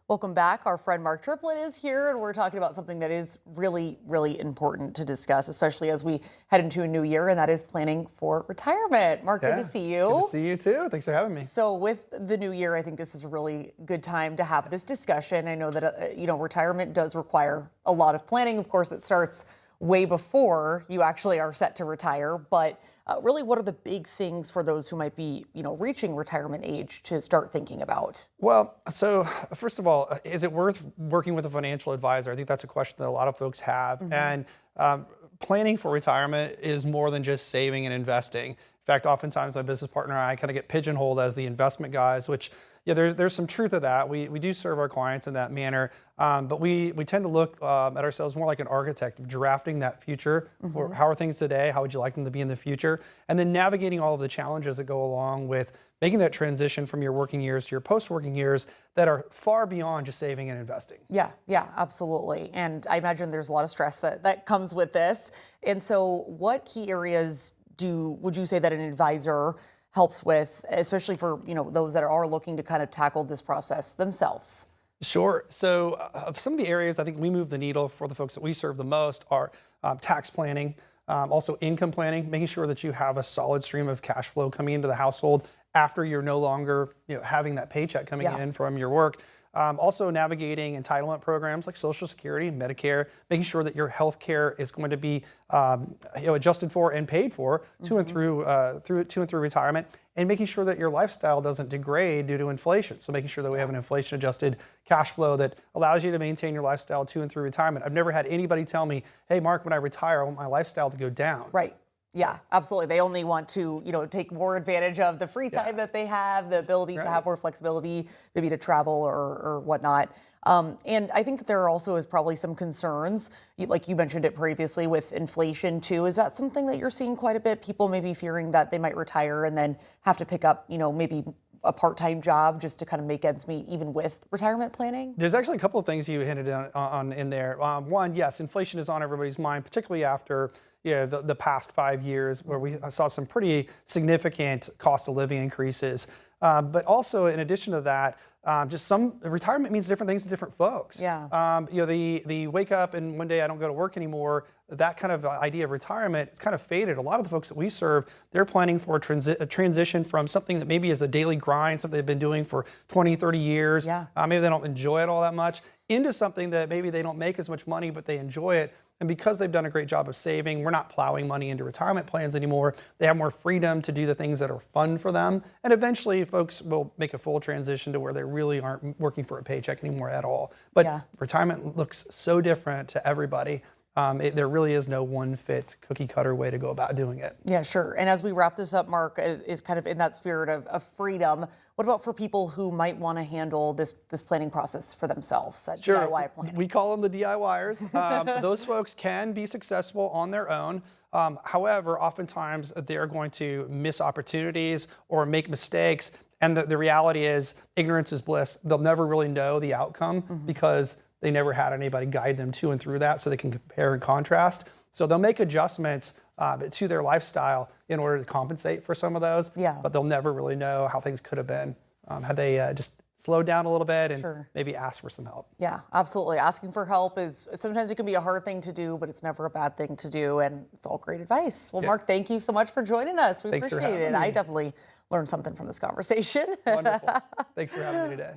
Welcome back. Our friend Mark Triplett is here, and we're talking about something that is really, really important to discuss, especially as we head into a new year, and that is planning for retirement. Mark, good to see you. Good to see you too. Thanks for having me. So with the new year, I think this is a really good time to have this discussion. I know that, retirement does require a lot of planning. Of course, it starts way before you actually are set to retire, but really, what are the big things for those who might be, reaching retirement age to start thinking about? Well, so first of all, is it worth working with a financial advisor? I think that's a question that a lot of folks have. And planning for retirement is more than just saving and investing. In fact, oftentimes my business partner and I kind of get pigeonholed as the investment guys, which there's some truth to that. We do serve our clients in that manner, but we tend to look at ourselves more like an architect, drafting that future. For how are things today? How would you like them to be in the future? And then navigating all of the challenges that go along with making that transition from your working years to your post-working years that are far beyond just saving and investing. Yeah, absolutely. And I imagine there's a lot of stress that comes with this. And so what key areas would you say that an advisor helps with, especially for those that are looking to kind of tackle this process themselves? Sure. So some of the areas I think we move the needle for the folks that we serve the most are tax planning, also income planning, making sure that you have a solid stream of cash flow coming into the household after you're no longer having that paycheck coming in from your work. Also navigating entitlement programs like Social Security, Medicare, making sure that your health care is going to be adjusted for and paid for to and through retirement, and making sure that your lifestyle doesn't degrade due to inflation. So making sure that we have an inflation-adjusted cash flow that allows you to maintain your lifestyle to and through retirement. I've never had anybody tell me, hey, Mark, when I retire, I want my lifestyle to go down. Right. Yeah, absolutely. They only want to, take more advantage of the free time that they have, the ability to have more flexibility, maybe to travel or whatnot. And I think that there also is probably some concerns, like you mentioned it previously, with inflation too. Is that something that you're seeing quite a bit? People maybe fearing that they might retire and then have to pick up, maybe a part-time job just to kind of make ends meet, even with retirement planning? There's actually a couple of things you hinted on in there. One, yes, inflation is on everybody's mind, particularly after the past 5 years where we saw some pretty significant cost of living increases. But also, in addition to that, just some retirement means different things to different folks. Yeah. The wake up and one day I don't go to work anymore, that kind of idea of retirement, it's kind of faded. A lot of the folks that we serve, they're planning for a transition from something that maybe is a daily grind, something they've been doing for 20, 30 years. Yeah. Maybe they don't enjoy it all that much, into something that maybe they don't make as much money, but they enjoy it. And because they've done a great job of saving, we're not plowing money into retirement plans anymore. They have more freedom to do the things that are fun for them. And eventually folks will make a full transition to where they really aren't working for a paycheck anymore at all. But retirement looks so different to everybody. There really is no one fit cookie cutter way to go about doing it. Yeah, sure. And as we wrap this up, Mark, is kind of in that spirit of freedom. What about for people who might want to handle this planning process for themselves, that DIY plan? We call them the DIYers. Those folks can be successful on their own. However, oftentimes they're going to miss opportunities or make mistakes. And the reality is ignorance is bliss. They'll never really know the outcome because they never had anybody guide them to and through that so they can compare and contrast. So they'll make adjustments to their lifestyle in order to compensate for some of those, but they'll never really know how things could have been had they just slowed down a little bit and maybe ask for some help. Yeah, absolutely. Asking for help is sometimes it can be a hard thing to do, but it's never a bad thing to do, and it's all great advice. Well, Mark, thank you so much for joining us. We appreciate it. I definitely learned something from this conversation. Wonderful. Thanks for having me today.